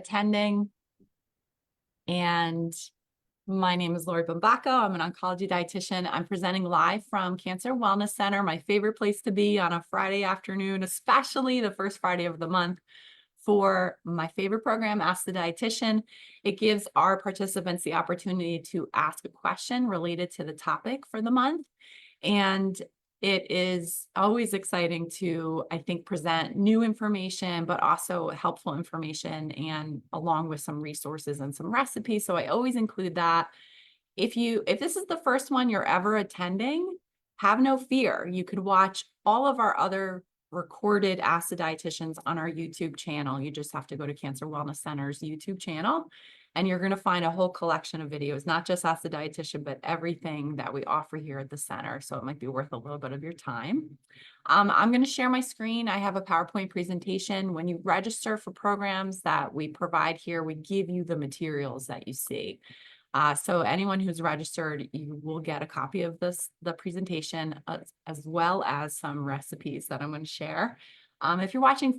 attending. And my name is Bumbaco. I'm an oncology dietitian. I'm presenting live from Cancer Wellness Center, my favorite place to be on a Friday afternoon, especially the first Friday of the month, for my favorite program, Ask the Dietitian. It gives our participants the opportunity to ask a question related to the topic for the month. And it is always exciting to, I think, present new information, but also helpful information, and along with some resources and some recipes. So I always include that. If this is the first one you're ever attending, have no fear. You could watch all of our other recorded Ask the Dietitians on our YouTube channel. You just have to go to Cancer Wellness Center's YouTube channel, and you're going to find a whole collection of videos, not just Ask the Dietitian, but everything that we offer here at the center. So it might be worth a little bit of your time. I'm going to share my screen. I have a PowerPoint presentation. When you register for programs that we provide here, we give you the materials that you see. So anyone who's registered, you will get a copy of the presentation, as well as some recipes that I'm going to share. If you're watching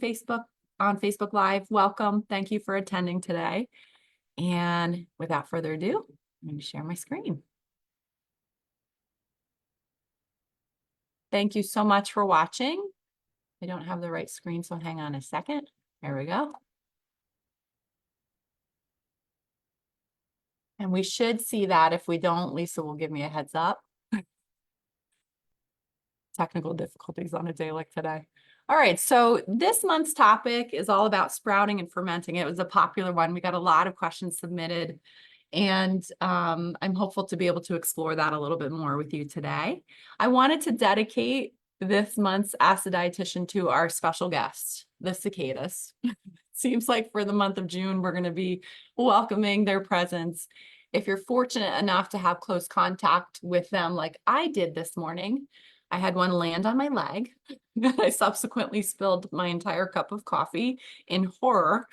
on Facebook Live, welcome. Thank you for attending today. And without further ado, I'm going to share my screen. Thank you so much for watching. I don't have the right screen, so hang on a second. There we go. And we should see that. If we don't, Lisa will give me a heads up. Technical difficulties on a day like today. All right, so this month's topic is all about sprouting and fermenting. It was a popular one. We got a lot of questions submitted, and I'm hopeful to be able to explore that a little bit more with you today. I wanted to dedicate this month's Ask the Dietitian to our special guest, the cicadas. Seems like for the month of June, we're going to be welcoming their presence. If you're fortunate enough to have close contact with them like I did this morning, I had one land on my leg. I subsequently spilled my entire cup of coffee in horror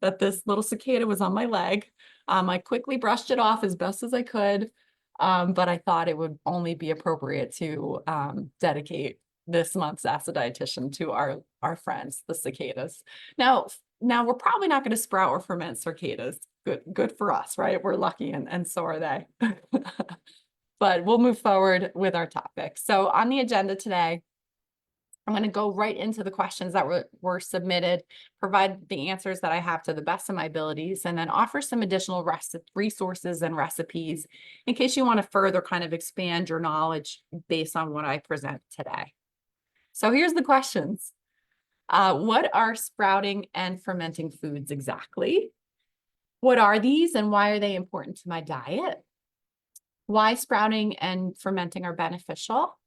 that this little cicada was on my leg. I quickly brushed it off as best as I could, but I thought it would only be appropriate to dedicate this month's Ask the Dietitian to our friends, the cicadas. Now we're probably not going to sprout or ferment cicadas. Good for us, right? We're lucky, and so are they. But we'll move forward with our topic. So on the agenda today, I'm going to go right into the questions that were submitted, provide the answers that I have to the best of my abilities, and then offer some additional resources and recipes in case you want to further kind of expand your knowledge based on what I present today. So here's the questions. What are sprouting and fermenting foods exactly? What are these and why are they important to my diet? Why sprouting and fermenting are beneficial,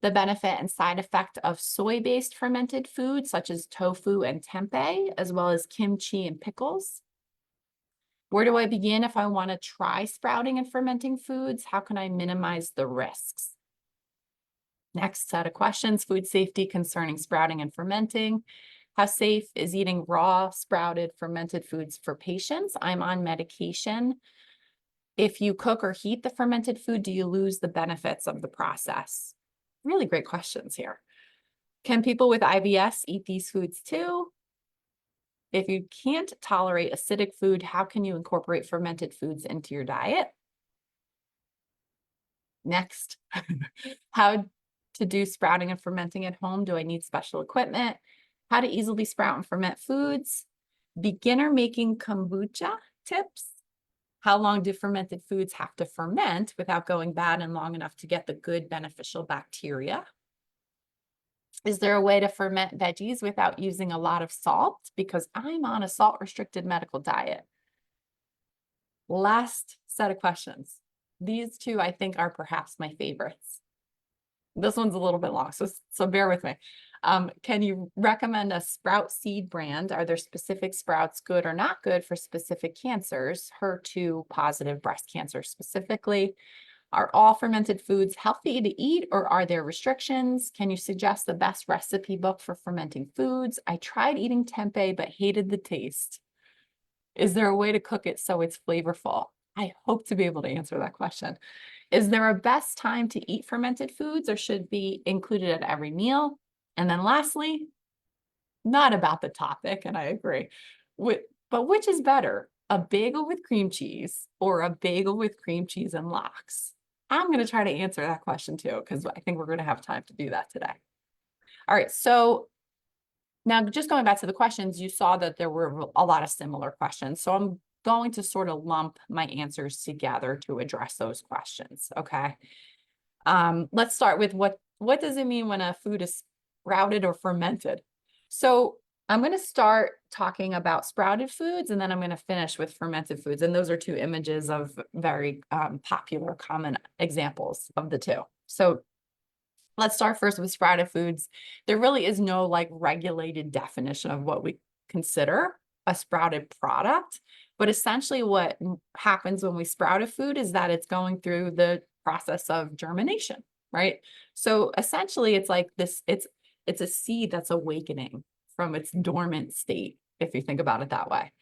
the benefit and side effect of soy-based fermented foods such as tofu and tempeh, as well as kimchi and pickles. Where do I begin if I want to try sprouting and fermenting foods? How can I minimize the risks? Next set of questions, food safety concerning sprouting and fermenting. How safe is eating raw, sprouted, fermented foods for patients? I'm on medication. If you cook or heat the fermented food, do you lose the benefits of the process? Really great questions here. Can people with IBS eat these foods too? If you can't tolerate acidic food, how can you incorporate fermented foods into your diet? Next, how to do sprouting and fermenting at home? Do I need special equipment? How to easily sprout and ferment foods? Beginner making kombucha tips? How long do fermented foods have to ferment without going bad and long enough to get the good beneficial bacteria? Is there a way to ferment veggies without using a lot of salt? Because I'm on a salt-restricted medical diet. Last set of questions. These two, I think, are perhaps my favorites. This one's a little bit long, so bear with me. Can you recommend a sprout seed brand? Are there specific sprouts good or not good for specific cancers, HER2 positive breast cancer specifically? Are all fermented foods healthy to eat, or are there restrictions? Can you suggest the best recipe book for fermenting foods? I tried eating tempeh, but hated the taste. Is there a way to cook it so it's flavorful? I hope to be able to answer that question. Is there a best time to eat fermented foods, or should be included at every meal? And then lastly, not about the topic, and I agree, But which is better, a bagel with cream cheese or a bagel with cream cheese and lox? I'm going to try to answer that question too, because I think we're going to have time to do that today. All right, so now just going back to the questions, you saw that there were a lot of similar questions. So I'm going to sort of lump my answers together to address those questions, okay? Let's start with what does it mean when a food is sprouted or fermented? So I'm going to start talking about sprouted foods, and then I'm going to finish with fermented foods. And those are two images of very popular, common examples of the two. So let's start first with sprouted foods. There really is no like regulated definition of what we consider a sprouted product, but essentially what happens when we sprout a food is that it's going through the process of germination, right? So essentially it's like this, it's a seed that's awakening from its dormant state, if you think about it that way.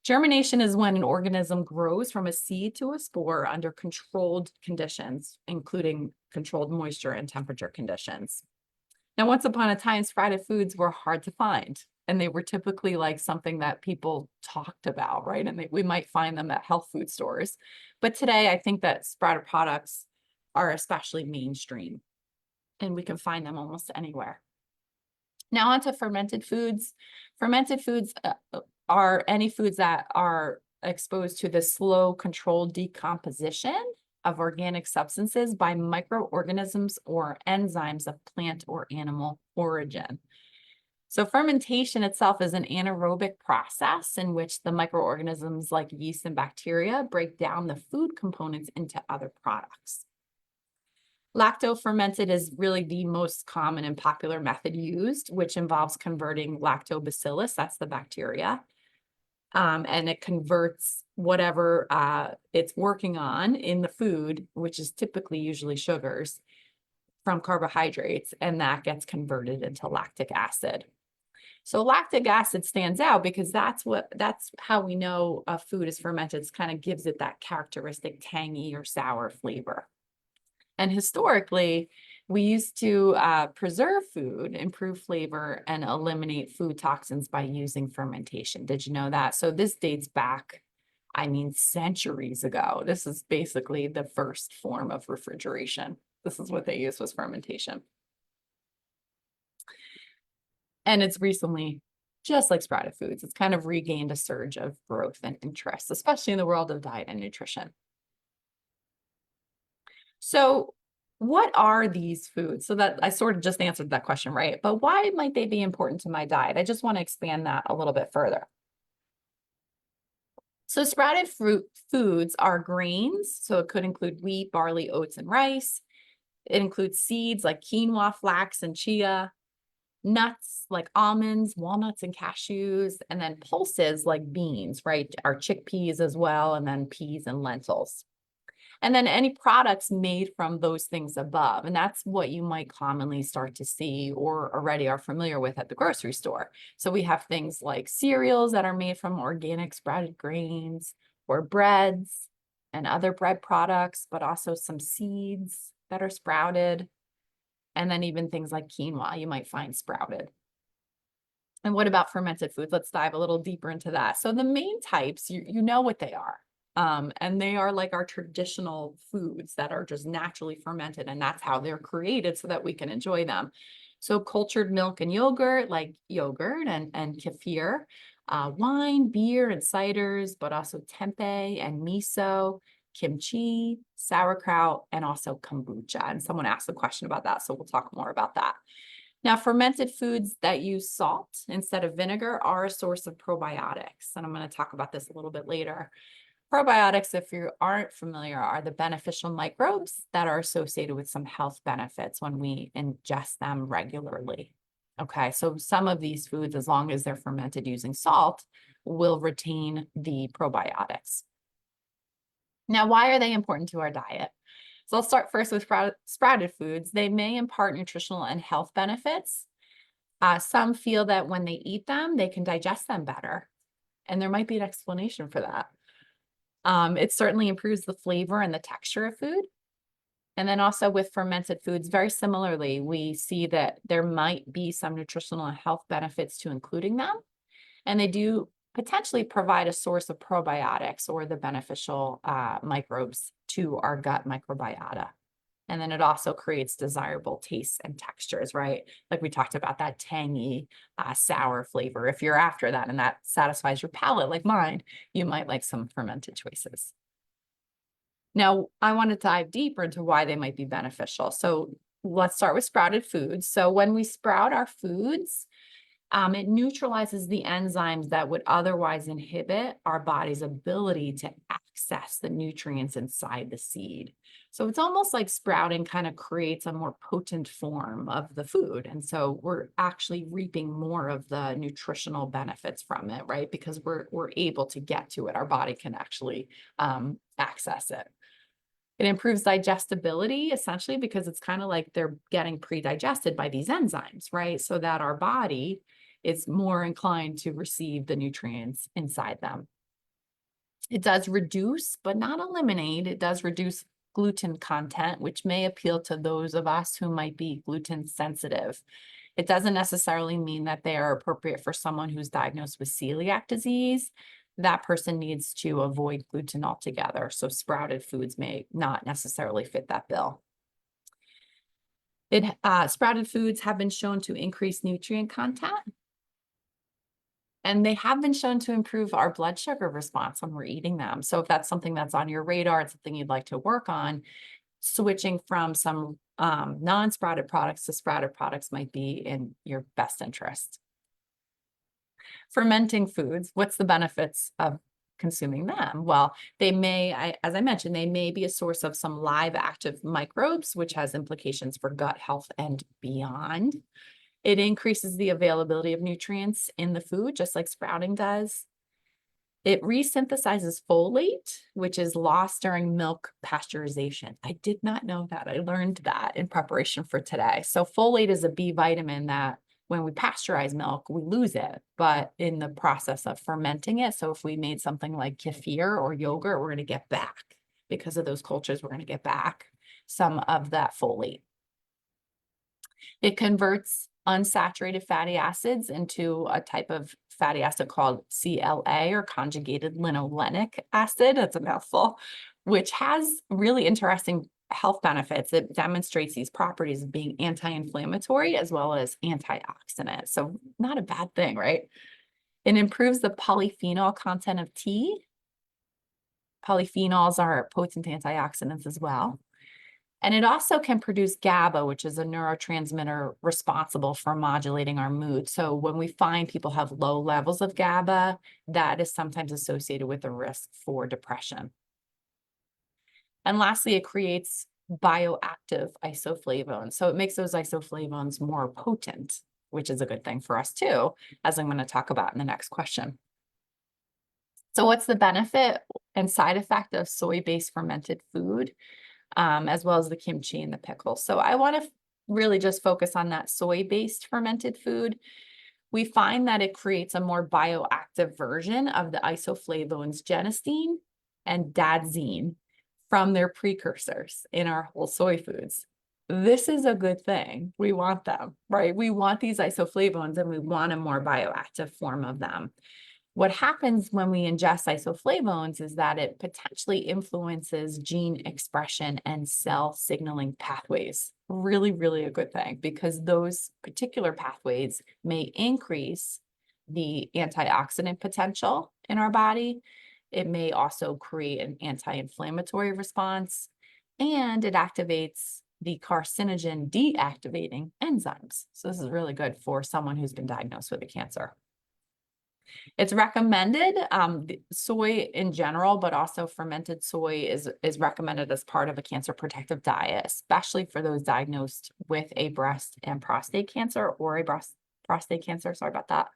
Germination is when an organism grows from a seed to a spore under controlled conditions, including controlled moisture and temperature conditions. Now, once upon a time, sprouted foods were hard to find, and they were typically like something that people talked about, right? And we might find them at health food stores. But today, I think that sprouted products are especially mainstream, and we can find them almost anywhere. Now on to fermented foods. Fermented foods are any foods that are exposed to the slow, controlled decomposition of organic substances by microorganisms or enzymes of plant or animal origin. So fermentation itself is an anaerobic process in which the microorganisms like yeast and bacteria break down the food components into other products. Lacto-fermented is really the most common and popular method used, which involves converting lactobacillus, that's the bacteria, and it converts whatever it's working on in the food, which is typically usually sugars, from carbohydrates, and that gets converted into lactic acid. So lactic acid stands out because that's how we know a food is fermented. It kind of gives it that characteristic tangy or sour flavor. And historically, we used to preserve food, improve flavor, and eliminate food toxins by using fermentation. Did you know that? So this dates back, I mean, centuries ago. This is basically the first form of refrigeration. This is what they used, was fermentation. And it's recently, just like sprouted foods, it's kind of regained a surge of growth and interest, especially in the world of diet and nutrition. So what are these foods? So that I sort of just answered that question, right? But why might they be important to my diet? I just want to expand that a little bit further. So sprouted fruit foods are grains. So it could include wheat, barley, oats, and rice. It includes seeds like quinoa, flax, and chia, nuts like almonds, walnuts, and cashews, and then pulses like beans, right? Our chickpeas as well, and then peas and lentils. And then any products made from those things above. And that's what you might commonly start to see or already are familiar with at the grocery store. So we have things like cereals that are made from organic sprouted grains, or breads and other bread products, but also some seeds that are sprouted. And then even things like quinoa you might find sprouted. And what about fermented foods? Let's dive a little deeper into that. So the main types, you know what they are. And they are like our traditional foods that are just naturally fermented, and that's how they're created so that we can enjoy them. So cultured milk and yogurt, like yogurt and kefir, wine, beer, and ciders, but also tempeh and miso, kimchi, sauerkraut, and also kombucha. And someone asked a question about that, so we'll talk more about that. Now, fermented foods that use salt instead of vinegar are a source of probiotics, and I'm going to talk about this a little bit later. Probiotics, if you aren't familiar, are the beneficial microbes that are associated with some health benefits when we ingest them regularly. Okay, so some of these foods, as long as they're fermented using salt, will retain the probiotics. Now, why are they important to our diet? So I'll start first with sprouted foods. They may impart nutritional and health benefits. Some feel that when they eat them, they can digest them better. And there might be an explanation for that. It certainly improves the flavor and the texture of food. And then also with fermented foods, very similarly, we see that there might be some nutritional and health benefits to including them. And they do potentially provide a source of probiotics or the beneficial microbes to our gut microbiota. And then it also creates desirable tastes and textures, right? Like we talked about that tangy, sour flavor. If you're after that and that satisfies your palate, like mine, you might like some fermented choices. Now, I want to dive deeper into why they might be beneficial. So let's start with sprouted foods. So when we sprout our foods, it neutralizes the enzymes that would otherwise inhibit our body's ability to access the nutrients inside the seed. So it's almost like sprouting kind of creates a more potent form of the food. And so we're actually reaping more of the nutritional benefits from it, right? Because we're able to get to it. Our body can actually access it. It improves digestibility essentially because it's kind of like they're getting pre-digested by these enzymes, right? So that our body is more inclined to receive the nutrients inside them. It does reduce, but not eliminate. It does reduce gluten content, which may appeal to those of us who might be gluten sensitive. It doesn't necessarily mean that they are appropriate for someone who's diagnosed with celiac disease. That person needs to avoid gluten altogether. So sprouted foods may not necessarily fit that bill. Sprouted foods have been shown to increase nutrient content, and they have been shown to improve our blood sugar response when we're eating them. So if that's something that's on your radar, it's something you'd like to work on, switching from some non-sprouted products to sprouted products might be in your best interest. Fermenting foods, what's the benefits of consuming them? Well, they may, as I mentioned, they may be a source of some live active microbes, which has implications for gut health and beyond. It increases the availability of nutrients in the food, just like sprouting does. It resynthesizes folate, which is lost during milk pasteurization. I did not know that. I learned that in preparation for today. So folate is a B vitamin that when we pasteurize milk, we lose it, but in the process of fermenting it, so if we made something like kefir or yogurt, we're going to get back, because of those cultures, we're going to get back some of that folate. It converts unsaturated fatty acids into a type of fatty acid called CLA, or conjugated linolenic acid. That's a mouthful, which has really interesting health benefits. It demonstrates these properties of being anti-inflammatory as well as antioxidant. So not a bad thing, right? It improves the polyphenol content of tea. Polyphenols are potent antioxidants as well. And it also can produce GABA, which is a neurotransmitter responsible for modulating our mood. So when we find people have low levels of GABA, that is sometimes associated with a risk for depression. And lastly, it creates bioactive isoflavones. So it makes those isoflavones more potent, which is a good thing for us too, as I'm going to talk about in the next question. So what's the benefit and side effect of soy-based fermented food, as well as the kimchi and the pickles? So I want to really just focus on that soy-based fermented food. We find that it creates a more bioactive version of the isoflavones genistein and daidzein from their precursors in our whole soy foods. This is a good thing. We want them, right? We want these isoflavones and we want a more bioactive form of them. What happens when we ingest isoflavones is that it potentially influences gene expression and cell signaling pathways. Really, really a good thing, because those particular pathways may increase the antioxidant potential in our body. It may also create an anti-inflammatory response, and it activates the carcinogen deactivating enzymes. So this is really good for someone who's been diagnosed with a cancer. It's recommended, soy in general, but also fermented soy is recommended as part of a cancer protective diet, especially for those diagnosed with a breast and prostate cancer, or a prostate cancer. Sorry about that.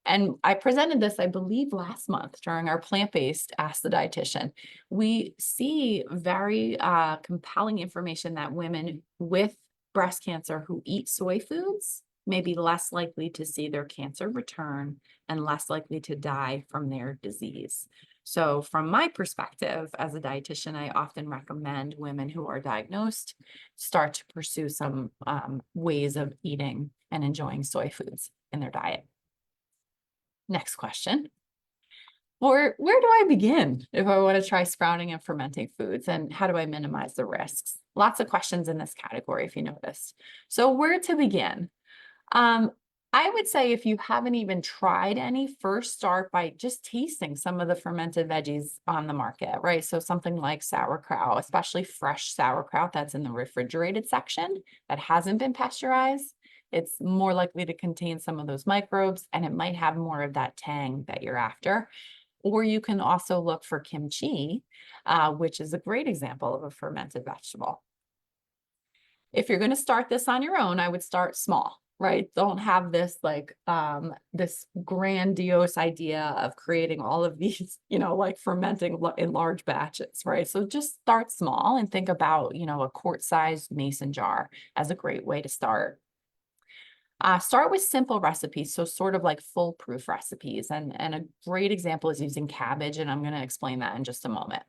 And I presented this, I believe, last month during our plant-based Ask the Dietitian. We see very compelling information that women with breast cancer who eat soy foods may be less likely to see their cancer return and less likely to die from their disease. So from my perspective as a dietitian, I often recommend women who are diagnosed start to pursue some ways of eating and enjoying soy foods in their diet. Next question. where do I begin if I want to try sprouting and fermenting foods, and how do I minimize the risks? Lots of questions in this category, if you noticed. So where to begin? Um, I would say if you haven't even tried any, first start by just tasting some of the fermented veggies on the market, right? So something like sauerkraut, especially fresh sauerkraut that's in the refrigerated section that hasn't been pasteurized. It's more likely to contain some of those microbes, and it might have more of that tang that you're after. Or you can also look for kimchi, which is a great example of a fermented vegetable. If you're going to start this on your own, I would start small, right? Don't have this like this grandiose idea of creating all of these, like fermenting in large batches, right? So just start small and think about, a quart-sized mason jar as a great way to start. Start with simple recipes, so sort of like foolproof recipes. And a great example is using cabbage, and I'm going to explain that in just a moment.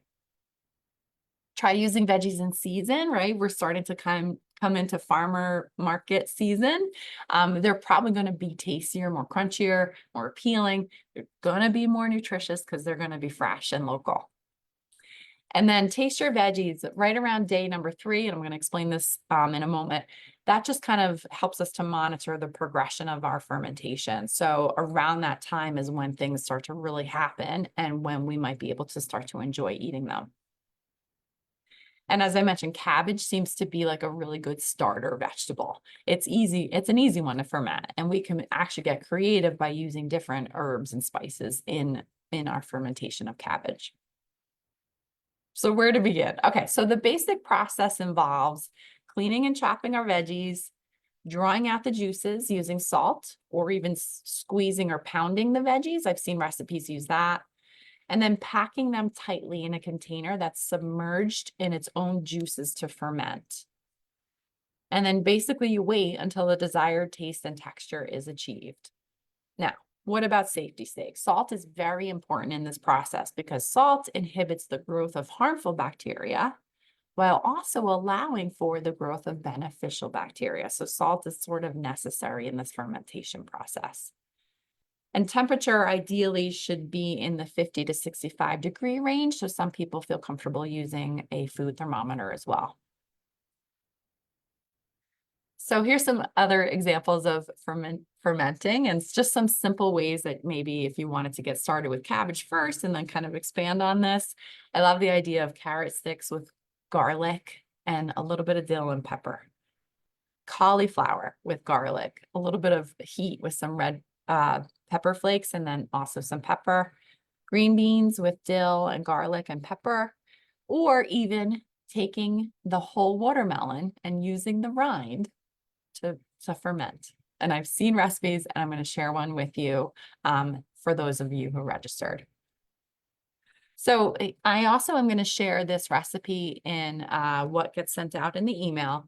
Try using veggies in season, right? We're starting to come into farmer market season. They're probably going to be tastier, more crunchier, more appealing. They're going to be more nutritious because they're going to be fresh and local. And then taste your veggies right around day number 3, and I'm going to explain this in a moment. That just kind of helps us to monitor the progression of our fermentation. So around that time is when things start to really happen and when we might be able to start to enjoy eating them. And as I mentioned, cabbage seems to be like a really good starter vegetable. It's easy. It's an easy one to ferment, and we can actually get creative by using different herbs and spices in our fermentation of cabbage. So where to begin? Okay, so the basic process involves cleaning and chopping our veggies, drawing out the juices using salt, or even squeezing or pounding the veggies. I've seen recipes use that. And then packing them tightly in a container that's submerged in its own juices to ferment. And then basically you wait until the desired taste and texture is achieved. Now, what about safety's sake? Salt is very important in this process because salt inhibits the growth of harmful bacteria while also allowing for the growth of beneficial bacteria. So salt is sort of necessary in this fermentation process. And temperature ideally should be in the 50 to 65 degree range. So some people feel comfortable using a food thermometer as well. So here's some other examples of fermenting, and it's just some simple ways that maybe if you wanted to get started with cabbage first and then kind of expand on this. I love the idea of carrot sticks with garlic and a little bit of dill and pepper. Cauliflower with garlic, a little bit of heat with some red pepper flakes, and then also some pepper. Green beans with dill and garlic and pepper, or even taking the whole watermelon and using the rind to ferment. And I've seen recipes, and I'm going to share one with you for those of you who registered. So I also am going to share this recipe in what gets sent out in the email.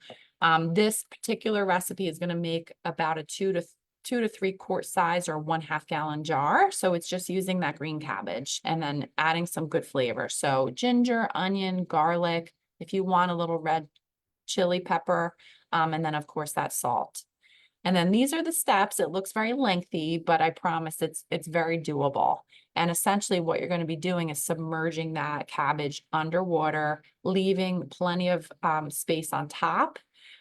This particular recipe is going to make about a 2 to 3 quart size or 1/2 gallon jar. So it's just using that green cabbage and then adding some good flavor. So ginger, onion, garlic, if you want a little red chili pepper, and then of course that salt. And then these are the steps. It looks very lengthy, but I promise it's very doable. And essentially what you're going to be doing is submerging that cabbage underwater, leaving plenty of space on top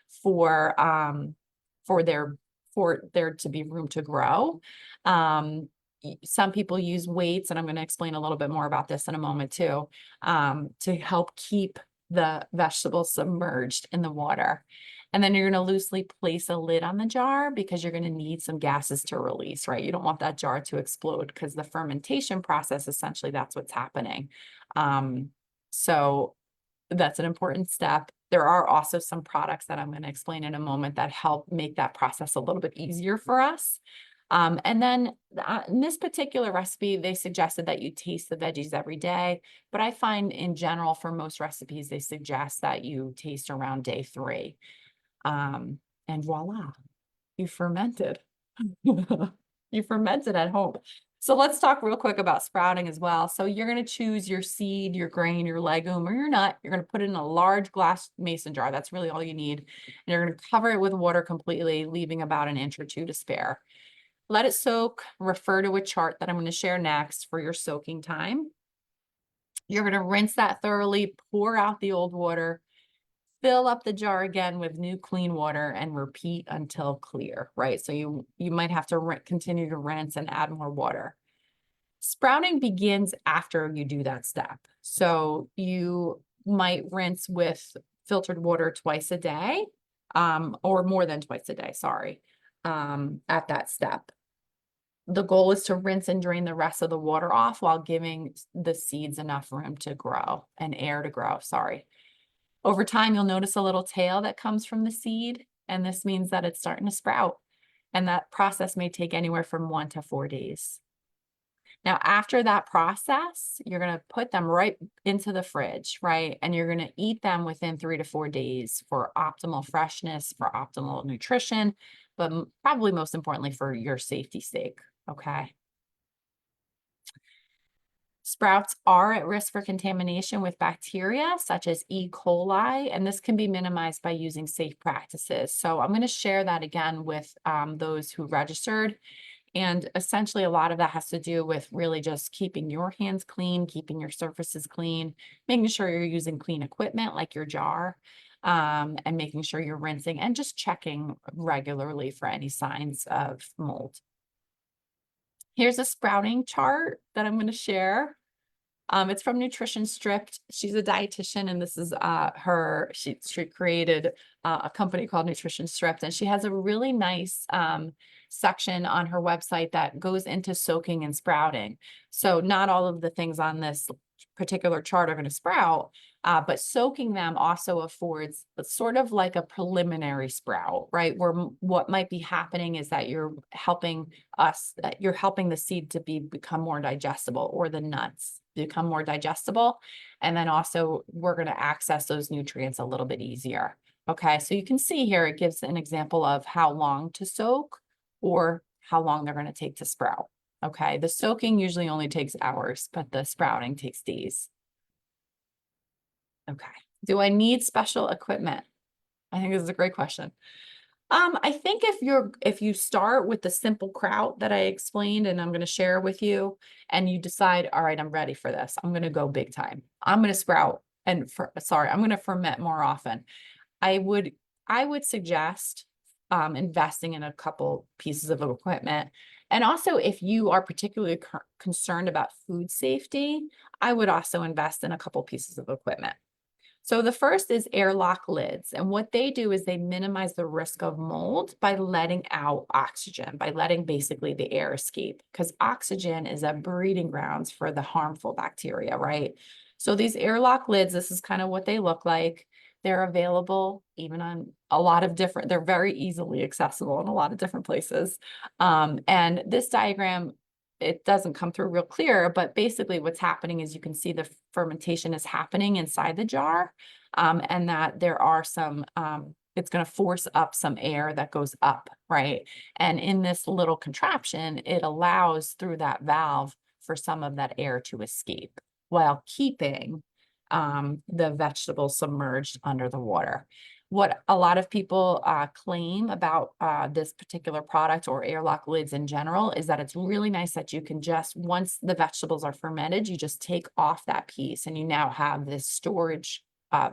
for there to be room to grow. Some people use weights, and I'm going to explain a little bit more about this in a moment too, to help keep the vegetables submerged in the water. And then you're going to loosely place a lid on the jar because you're going to need some gases to release, right? You don't want that jar to explode because the fermentation process, essentially, that's what's happening. So that's an important step. There are also some products that I'm going to explain in a moment that help make that process a little bit easier for us. And then in this particular recipe, they suggested that you taste the veggies every day. But I find in general, for most recipes, they suggest that you taste around day 3. And voila, you fermented. You fermented at home. So let's talk real quick about sprouting as well. So you're going to choose your seed, your grain, your legume, or your nut. You're going to put it in a large glass mason jar. That's really all you need. And you're going to cover it with water completely, leaving about an inch or 2 to spare. Let it soak, refer to a chart that I'm going to share next for your soaking time. You're going to rinse that thoroughly, pour out the old water, fill up the jar again with new clean water and repeat until clear, right? So you might have to continue to rinse and add more water. Sprouting begins after you do that step. So you might rinse with filtered water twice a day, or more than twice a day, sorry, at that step. The goal is to rinse and drain the rest of the water off while giving the seeds enough room to grow and air to grow, sorry. Over time, you'll notice a little tail that comes from the seed, and this means that it's starting to sprout. And that process may take anywhere from 1 to 4 days. Now, after that process, you're going to put them right into the fridge, right? And you're going to eat them within 3 to 4 days for optimal freshness, for optimal nutrition, but probably most importantly for your safety's sake, okay? Sprouts are at risk for contamination with bacteria such as E. coli, and this can be minimized by using safe practices. So I'm going to share that again with those who registered. And essentially, a lot of that has to do with really just keeping your hands clean, keeping your surfaces clean, making sure you're using clean equipment like your jar, and making sure you're rinsing and just checking regularly for any signs of mold. Here's a sprouting chart that I'm going to share. It's from Nutrition Stripped. She's a dietitian, and this is she created a company called Nutrition Stripped, and she has a really nice section on her website that goes into soaking and sprouting. So not all of the things on this particular chart are going to sprout, but soaking them also affords sort of like a preliminary sprout, right? Where what might be happening is that you're helping the seed to become more digestible, or the nuts become more digestible. And then also we're going to access those nutrients a little bit easier. Okay, so you can see here, it gives an example of how long to soak or how long they're going to take to sprout. Okay, the soaking usually only takes hours, but the sprouting takes days. Okay, do I need special equipment? I think this is a great question. I think if you start with the simple kraut that I explained and I'm going to share with you, and you decide, all right, I'm ready for this, I'm going to go big time, I'm going to sprout and I'm going to ferment more often. I would suggest investing in a couple pieces of equipment. And also, if you are particularly concerned about food safety, I would also invest in a couple pieces of equipment. So the first is airlock lids. And what they do is they minimize the risk of mold by letting out oxygen, by letting basically the air escape, because oxygen is a breeding grounds for the harmful bacteria, right? So these airlock lids, this is kind of what they look like. They're available even on a lot of they're very easily accessible in a lot of different places. And this diagram, it doesn't come through real clear, but basically what's happening is you can see the fermentation is happening inside the jar, and that there are some, it's going to force up some air that goes up, right? And in this little contraption, it allows through that valve for some of that air to escape while keeping the vegetables submerged under the water. What a lot of people claim about this particular product or airlock lids in general is that it's really nice that you can just, once the vegetables are fermented, you just take off that piece and you now have this storage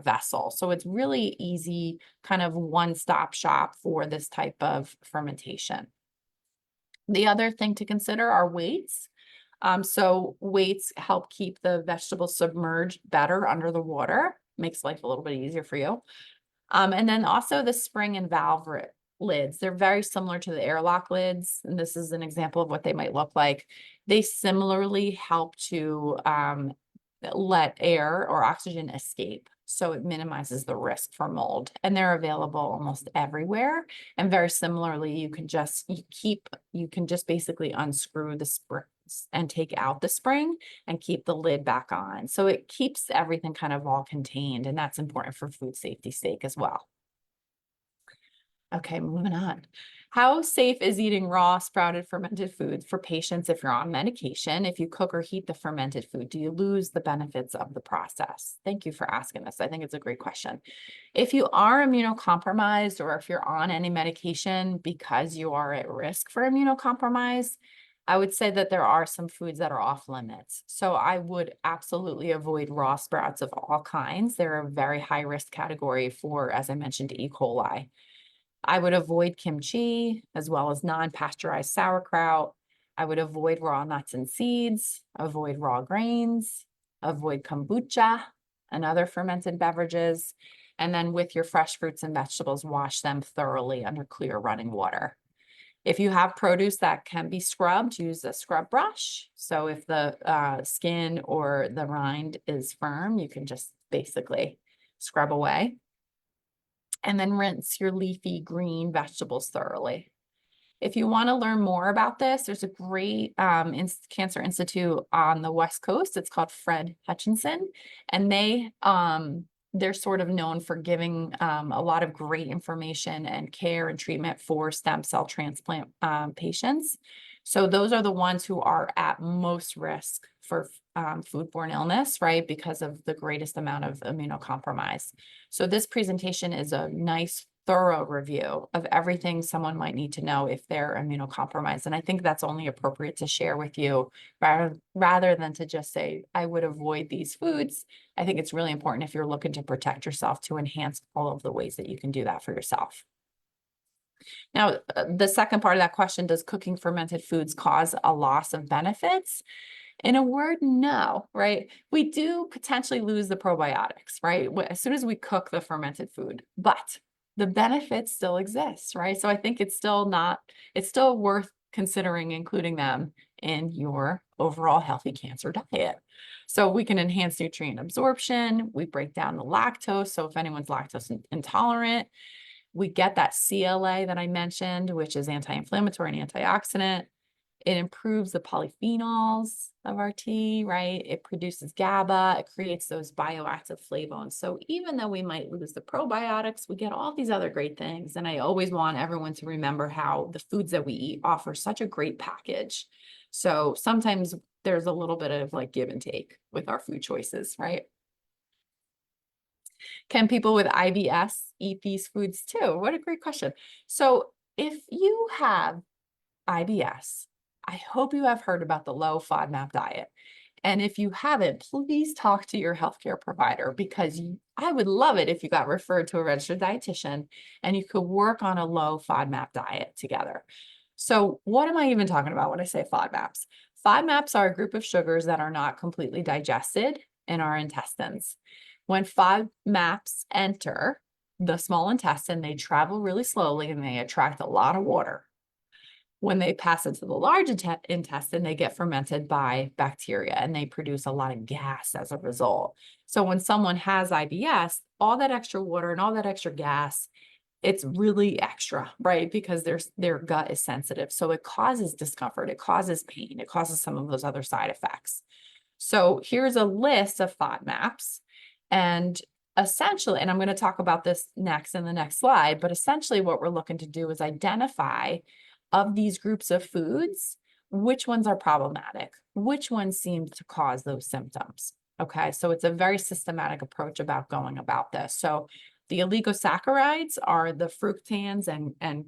vessel. So it's really easy, kind of one-stop shop for this type of fermentation. The other thing to consider are weights. So weights help keep the vegetables submerged better under the water, makes life a little bit easier for you. And then also the spring and valve lids. They're very similar to the airlock lids, and this is an example of what they might look like. They similarly help to let air or oxygen escape, so it minimizes the risk for mold. And they're available almost everywhere. And very similarly, you can just basically unscrew the springs and take out the spring and keep the lid back on. So it keeps everything kind of all contained, and that's important for food safety sake as well. Okay, moving on. How safe is eating raw sprouted fermented foods for patients if you're on medication? If you cook or heat the fermented food, do you lose the benefits of the process? Thank you for asking this. I think it's a great question. If you are immunocompromised or if you're on any medication because you are at risk for immunocompromise, I would say that there are some foods that are off limits. So I would absolutely avoid raw sprouts of all kinds. They're a very high risk category for, as I mentioned, E. coli. I would avoid kimchi as well as non-pasteurized sauerkraut. I would avoid raw nuts and seeds, avoid raw grains, avoid kombucha and other fermented beverages. And then with your fresh fruits and vegetables, wash them thoroughly under clear running water. If you have produce that can be scrubbed, use a scrub brush. So if the skin or the rind is firm, you can just basically scrub away. And then rinse your leafy green vegetables thoroughly. If you want to learn more about this, there's a great cancer institute on the West Coast. It's called Fred Hutchinson, and they're sort of known for giving a lot of great information and care and treatment for stem cell transplant patients. So those are the ones who are at most risk for foodborne illness, right? Because of the greatest amount of immunocompromise. So this presentation is a nice, thorough review of everything someone might need to know if they're immunocompromised. And I think that's only appropriate to share with you rather than to just say, I would avoid these foods. I think it's really important if you're looking to protect yourself to enhance all of the ways that you can do that for yourself. Now, the second part of that question, does cooking fermented foods cause a loss of benefits? In a word, no, right? We do potentially lose the probiotics, right? As soon as we cook the fermented food, but the benefits still exist, right? So I think it's still worth considering including them in your overall healthy cancer diet. So we can enhance nutrient absorption. We break down the lactose. So if anyone's lactose intolerant, we get that CLA that I mentioned, which is anti-inflammatory and antioxidant. It improves the polyphenols of our tea, right? It produces GABA. It creates those bioactive flavones. So even though we might lose the probiotics, we get all these other great things. And I always want everyone to remember how the foods that we eat offer such a great package. So sometimes there's a little bit of like give and take with our food choices, right? Can people with IBS eat these foods too? What a great question. So if you have IBS, I hope you have heard about the low FODMAP diet. And if you haven't, please talk to your healthcare provider because I would love it if you got referred to a registered dietitian and you could work on a low FODMAP diet together. So what am I even talking about when I say FODMAPs? FODMAPs are a group of sugars that are not completely digested in our intestines. When FODMAPs enter the small intestine, they travel really slowly and they attract a lot of water. When they pass into the large intestine, they get fermented by bacteria and they produce a lot of gas as a result. So when someone has IBS, all that extra water and all that extra gas, it's really extra, right? Because their gut is sensitive. So it causes discomfort, it causes pain, it causes some of those other side effects. So here's a list of FODMAPs. And essentially, and I'm going to talk about this next in the next slide, but essentially what we're looking to do is identify of these groups of foods, which ones are problematic, which ones seem to cause those symptoms. Okay, so it's a very systematic approach about going about this. So the oligosaccharides are the fructans and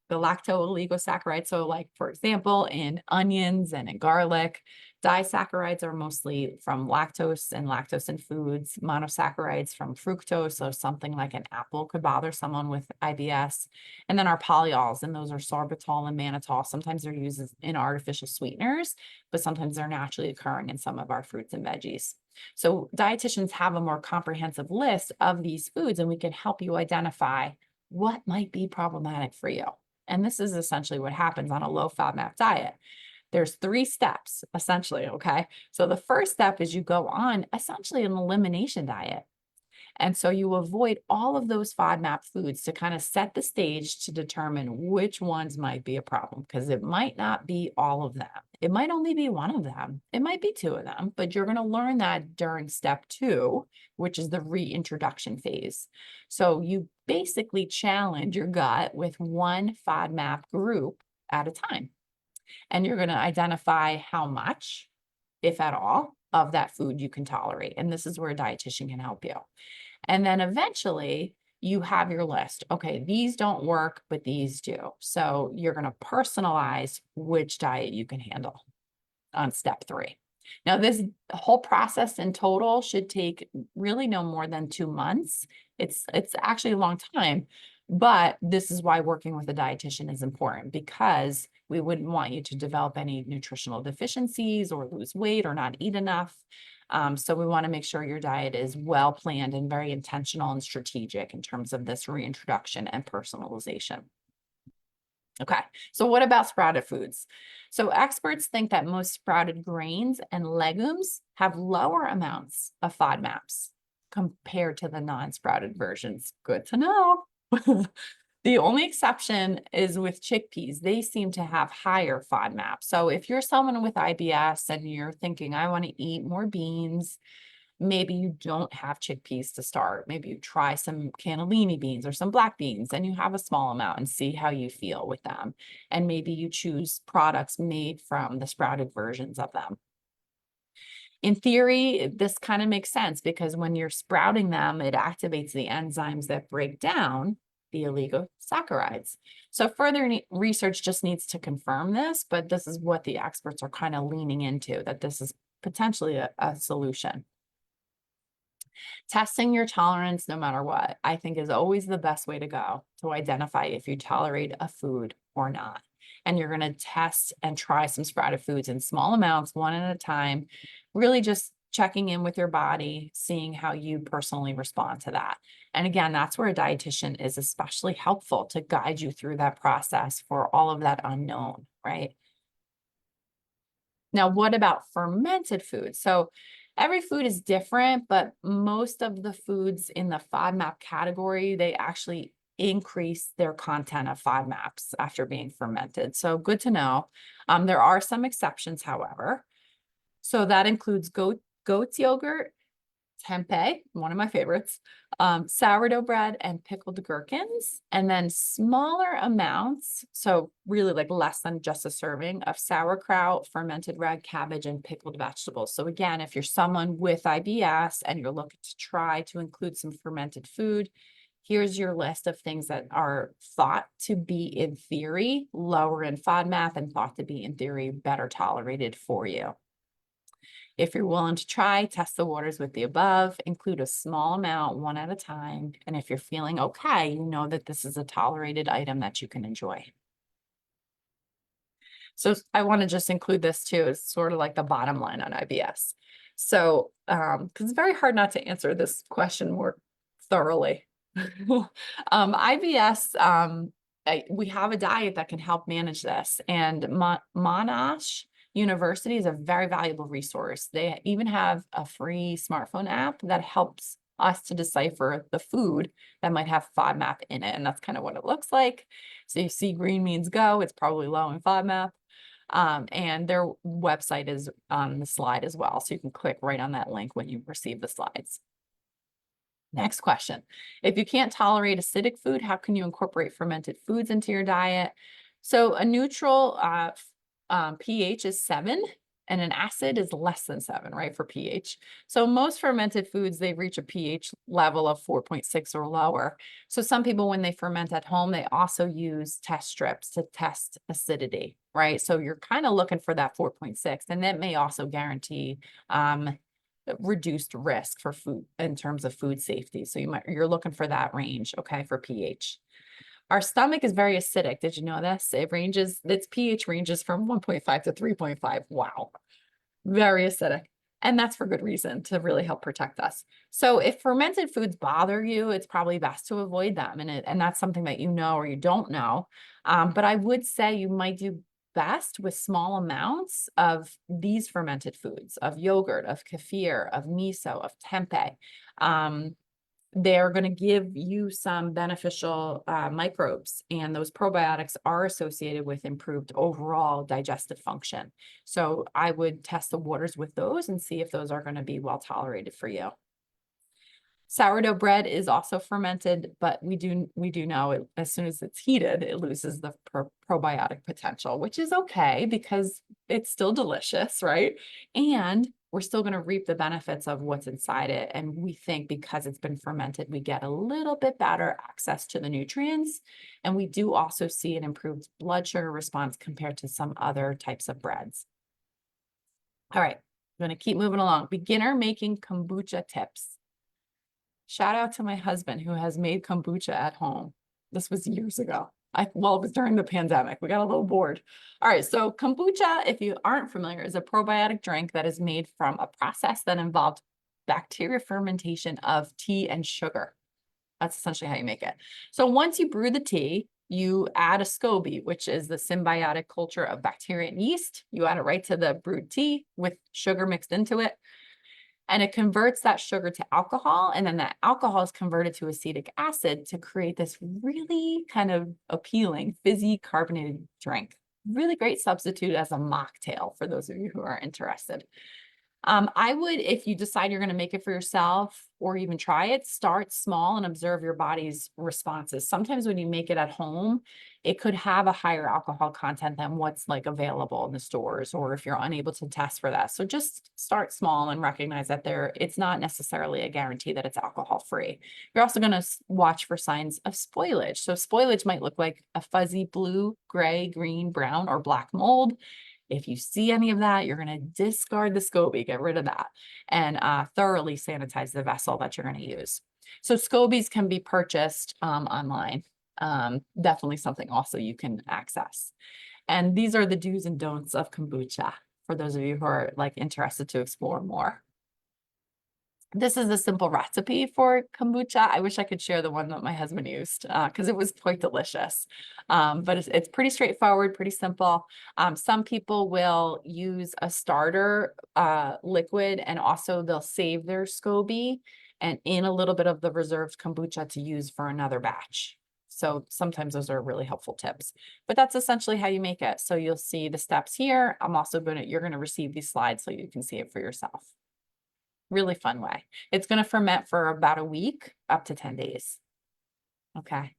the lacto-oligosaccharides. So like, for example, in onions and in garlic. Disaccharides are mostly from lactose and lactose in foods, monosaccharides from fructose. So something like an apple could bother someone with IBS. And then our polyols, and those are sorbitol and mannitol. Sometimes they're used in artificial sweeteners, but sometimes they're naturally occurring in some of our fruits and veggies. So dietitians have a more comprehensive list of these foods, and we can help you identify what might be problematic for you. And this is essentially what happens on a low FODMAP diet. There's 3 steps, essentially, okay? So the first step is you go on essentially an elimination diet. And so you avoid all of those FODMAP foods to kind of set the stage to determine which ones might be a problem, because it might not be all of them. It might only be one of them. It might be two of them, but you're going to learn that during step 2, which is the reintroduction phase. So you basically challenge your gut with one FODMAP group at a time. And you're going to identify how much, if at all, of that food you can tolerate. And this is where a dietitian can help you. And then eventually you have your list. Okay, these don't work, but these do. So you're going to personalize which diet you can handle on step 3. Now, this whole process in total should take really no more than 2 months. It's actually a long time, but this is why working with a dietitian is important, because we wouldn't want you to develop any nutritional deficiencies or lose weight or not eat enough. So we want to make sure your diet is well planned and very intentional and strategic in terms of this reintroduction and personalization. Okay, so what about sprouted foods? So experts think that most sprouted grains and legumes have lower amounts of FODMAPs compared to the non-sprouted versions. Good to know. The only exception is with chickpeas. They seem to have higher FODMAP. So if you're someone with IBS and you're thinking, I want to eat more beans, maybe you don't have chickpeas to start. Maybe you try some cannellini beans or some black beans and you have a small amount and see how you feel with them. And maybe you choose products made from the sprouted versions of them. In theory, this kind of makes sense, because when you're sprouting them, it activates the enzymes that break down the oligosaccharides. So further research just needs to confirm this, but this is what the experts are kind of leaning into, that this is potentially a solution. Testing your tolerance, no matter what, I think is always the best way to go to identify if you tolerate a food or not. And you're going to test and try some sprouted foods in small amounts, one at a time, really just checking in with your body, seeing how you personally respond to that. And again, that's where a dietitian is especially helpful to guide you through that process for all of that unknown, right? Now, what about fermented foods? So every food is different, but most of the foods in the FODMAP category, they actually increase their content of FODMAPs after being fermented. So good to know. There are some exceptions, however. So that includes goat's yogurt, tempeh, one of my favorites, sourdough bread, and pickled gherkins, and then smaller amounts, so really like less than just a serving, of sauerkraut, fermented red cabbage, and pickled vegetables. So again, if you're someone with IBS and you're looking to try to include some fermented food, here's your list of things that are thought to be, in theory, lower in FODMAP and thought to be, in theory, better tolerated for you. If you're willing to try, test the waters with the above, include a small amount, one at a time. And if you're feeling okay, you know that this is a tolerated item that you can enjoy. So I want to just include this too. It's sort of like the bottom line on IBS. So, because it's very hard not to answer this question more thoroughly. IBS, we have a diet that can help manage this, and Monash University is a very valuable resource. They even have a free smartphone app that helps us to decipher the food that might have FODMAP in it. And that's kind of what it looks like. So you see green means go, it's probably low in FODMAP. And their website is on the slide as well. So you can click right on that link when you receive the slides. Next question. If you can't tolerate acidic food, how can you incorporate fermented foods into your diet? So a neutral pH is 7, and an acid is less than 7, right, for pH. So most fermented foods, they reach a pH level of 4.6 or lower. So some people, when they ferment at home, they also use test strips to test acidity, right? So you're kind of looking for that 4.6, and that may also guarantee reduced risk for food in terms of food safety. So you're looking for that range, okay, for pH. Our stomach is very acidic. Did you know this? Its pH ranges from 1.5 to 3.5. Wow. Very acidic. And that's for good reason, to really help protect us. So if fermented foods bother you, it's probably best to avoid them. And that's something that you know or you don't know. But I would say you might do best with small amounts of these fermented foods, of yogurt, of kefir, of miso, of tempeh. they're going to give you some beneficial microbes, and those probiotics are associated with improved overall digestive function. So I would test the waters with those and see if those are going to be well tolerated for you. Sourdough bread is also fermented, but we do know it, as soon as it's heated, it loses the probiotic potential, which is okay because it's still delicious, right? And we're still going to reap the benefits of what's inside it. And we think because it's been fermented, we get a little bit better access to the nutrients. And we do also see an improved blood sugar response compared to some other types of breads. All right, I'm going to keep moving along. Beginner making kombucha tips. Shout out to my husband who has made kombucha at home. This was years ago. Well, it was during the pandemic. We got a little bored. All right, so kombucha, if you aren't familiar, is a probiotic drink that is made from a process that involved bacteria fermentation of tea and sugar. That's essentially how you make it. So once you brew the tea, you add a SCOBY, which is the symbiotic culture of bacteria and yeast. You add it right to the brewed tea with sugar mixed into it. And it converts that sugar to alcohol, and then that alcohol is converted to acetic acid to create this really kind of appealing fizzy carbonated drink. Really great substitute as a mocktail for those of you who are interested. I would, if you decide you're going to make it for yourself or even try it, start small and observe your body's responses. Sometimes when you make it at home, it could have a higher alcohol content than what's like available in the stores, or if you're unable to test for that. So just start small and recognize that it's not necessarily a guarantee that it's alcohol free. You're also going to watch for signs of spoilage. So spoilage might look like a fuzzy blue, gray, green, brown, or black mold. If you see any of that, you're going to discard the SCOBY, get rid of that, and thoroughly sanitize the vessel that you're going to use. So SCOBYs can be purchased online. Definitely something also you can access. And these are the do's and don'ts of kombucha for those of you who are like interested to explore more. This is a simple recipe for kombucha. I wish I could share the one that my husband used because it was quite delicious. But it's pretty straightforward, pretty simple. Some people will use a starter liquid, and also they'll save their SCOBY and in a little bit of the reserved kombucha to use for another batch. So sometimes those are really helpful tips, but that's essentially how you make it. So you'll see the steps here. You're going to receive these slides so you can see it for yourself. Really fun way. It's going to ferment for about a week, up to 10 days. Okay.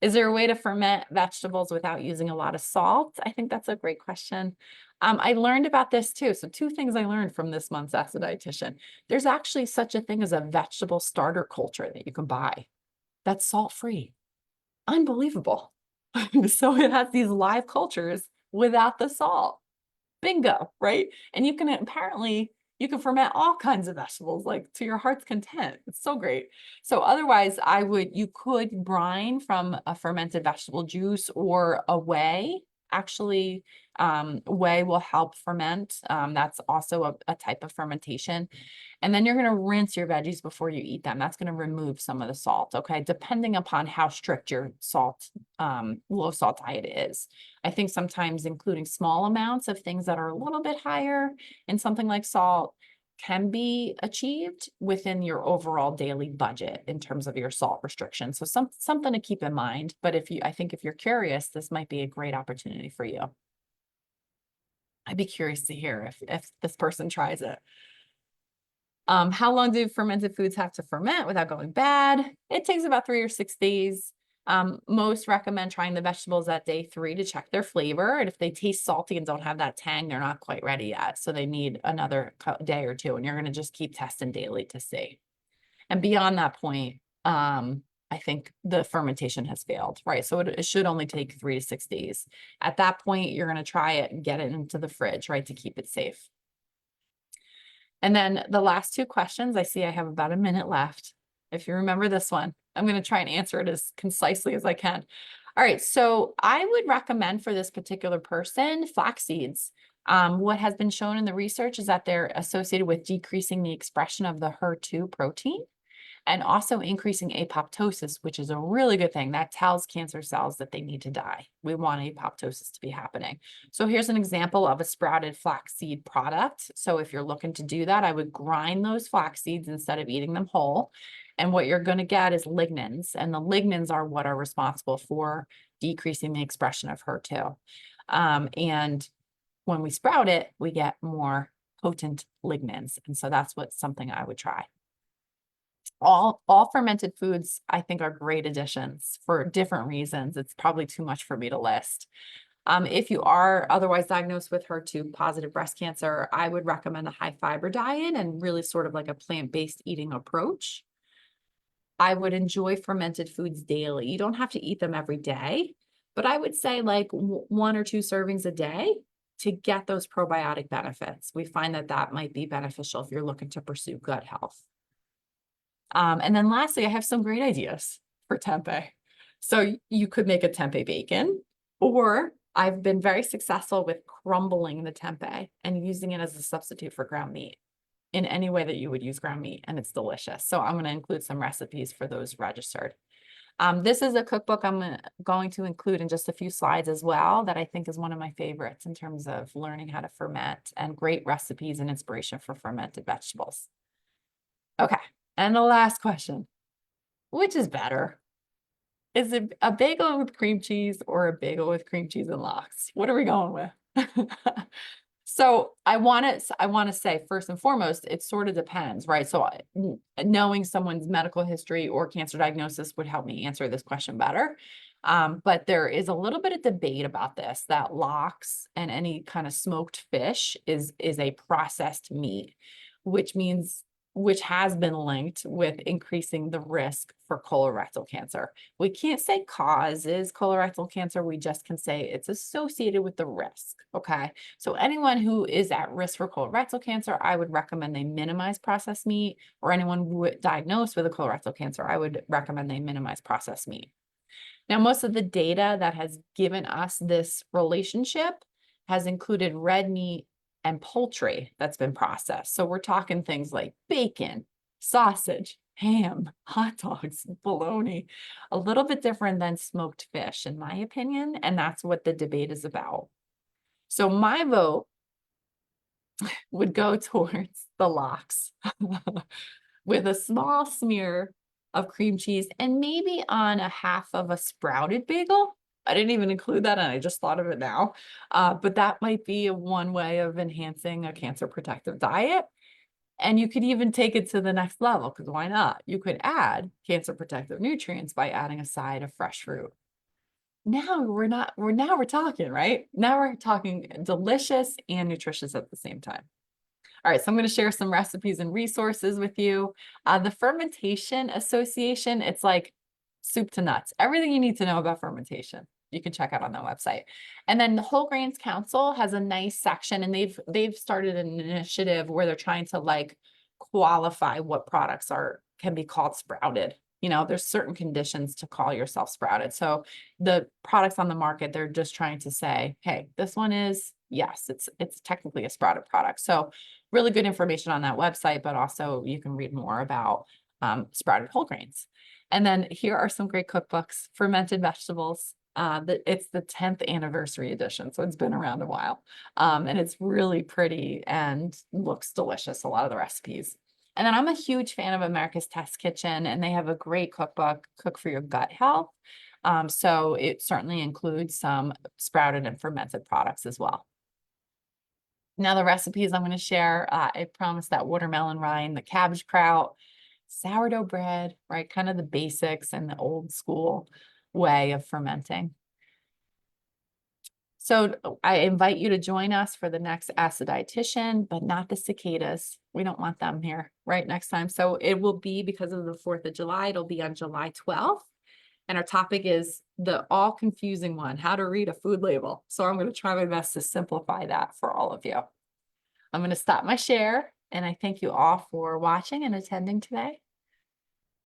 Is there a way to ferment vegetables without using a lot of salt? I think that's a great question. I learned about this too. So 2 things I learned from this month's Ask the Dietitian. There's actually such a thing as a vegetable starter culture that you can buy that's salt-free. Unbelievable. So it has these live cultures without the salt. Bingo, right? And you can ferment all kinds of vegetables, like to your heart's content. It's so great. So otherwise, you could brine from a fermented vegetable juice or a whey. Actually, whey will help ferment. That's also a type of fermentation. And then you're going to rinse your veggies before you eat them. That's going to remove some of the salt, okay? Depending upon how strict your low salt diet is. I think sometimes including small amounts of things that are a little bit higher in something like salt can be achieved within your overall daily budget in terms of your salt restriction. So something to keep in mind. But I think if you're curious, this might be a great opportunity for you. I'd be curious to hear if this person tries it. How long do fermented foods have to ferment without going bad? It takes about 3 or 6 days. Most recommend trying the vegetables at day 3 to check their flavor. And if they taste salty and don't have that tang, they're not quite ready yet. So they need another day or 2, and you're going to just keep testing daily to see. And beyond that point, I think the fermentation has failed, right? So it should only take 3 to 6 days. At that point, you're going to try it and get it into the fridge, right, to keep it safe. And then the last 2 questions, I see I have about a minute left. If you remember this one, I'm going to try and answer it as concisely as I can. All right, so I would recommend for this particular person, flax seeds. What has been shown in the research is that they're associated with decreasing the expression of the HER2 protein. and also increasing apoptosis, which is a really good thing. That tells cancer cells that they need to die. We want apoptosis to be happening. So here's an example of a sprouted flaxseed product. So if you're looking to do that, I would grind those flax seeds instead of eating them whole. And what you're going to get is lignans, and the lignans are what are responsible for decreasing the expression of HER2. And when we sprout it, we get more potent lignans. And so that's something I would try. All fermented foods, I think, are great additions for different reasons. It's probably too much for me to list. If you are otherwise diagnosed with HER2 positive breast cancer, I would recommend a high fiber diet and really sort of like a plant-based eating approach. I would enjoy fermented foods daily. You don't have to eat them every day, but I would say like 1 or 2 servings a day to get those probiotic benefits. We find that that might be beneficial if you're looking to pursue gut health. And then lastly, I have some great ideas for tempeh. So you could make a tempeh bacon, or I've been very successful with crumbling the tempeh and using it as a substitute for ground meat in any way that you would use ground meat, and it's delicious. So I'm going to include some recipes for those registered. This is a cookbook I'm going to include in just a few slides as well, that I think is one of my favorites in terms of learning how to ferment, and great recipes and inspiration for fermented vegetables. Okay. And the last question, which is better? Is it a bagel with cream cheese or a bagel with cream cheese and lox? What are we going with? So I want to say, first and foremost, it sort of depends, right? So knowing someone's medical history or cancer diagnosis would help me answer this question better. But there is a little bit of debate about this, that lox and any kind of smoked fish is a processed meat, which has been linked with increasing the risk for colorectal cancer. We can't say causes colorectal cancer, we just can say it's associated with the risk, okay? So anyone who is at risk for colorectal cancer, I would recommend they minimize processed meat, or anyone who diagnosed with a colorectal cancer, I would recommend they minimize processed meat. Now, most of the data that has given us this relationship has included red meat and poultry that's been processed. So we're talking things like bacon, sausage, ham, hot dogs, bologna, a little bit different than smoked fish, in my opinion, and that's what the debate is about. So my vote would go towards the lox with a small smear of cream cheese and maybe on a half of a sprouted bagel. I didn't even include that, and I just thought of it now. But that might be one way of enhancing a cancer protective diet. And you could even take it to the next level, because why not? You could add cancer protective nutrients by adding a side of fresh fruit. Now we're talking, right? Now we're talking delicious and nutritious at the same time. All right, so I'm going to share some recipes and resources with you. The Fermentation Association, it's like soup to nuts. Everything you need to know about fermentation, you can check out on that website. And then the Whole Grains Council has a nice section, and they've started an initiative where they're trying to like qualify what products can be called sprouted. You know, there's certain conditions to call yourself sprouted. So the products on the market, they're just trying to say, hey, this one is, yes, it's technically a sprouted product. So really good information on that website, but also you can read more about sprouted whole grains. And then here are some great cookbooks, Fermented Vegetables. It's the 10th anniversary edition, so it's been around a while. And it's really pretty and looks delicious, a lot of the recipes. And then I'm a huge fan of America's Test Kitchen, and they have a great cookbook, Cook for Your Gut Health. So it certainly includes some sprouted and fermented products as well. Now the recipes I'm going to share, I promised that watermelon rind, the cabbage kraut, sourdough bread, right? Kind of the basics and the old school way of fermenting. So I invite you to join us for the next Ask the Dietitian, but not the cicadas. We don't want them here right next time. So it will be, because of the 4th of July, it'll be on July 12th. And our topic is the all confusing one, how to read a food label. So I'm going to try my best to simplify that for all of you. I'm going to stop my share, and I thank you all for watching and attending today.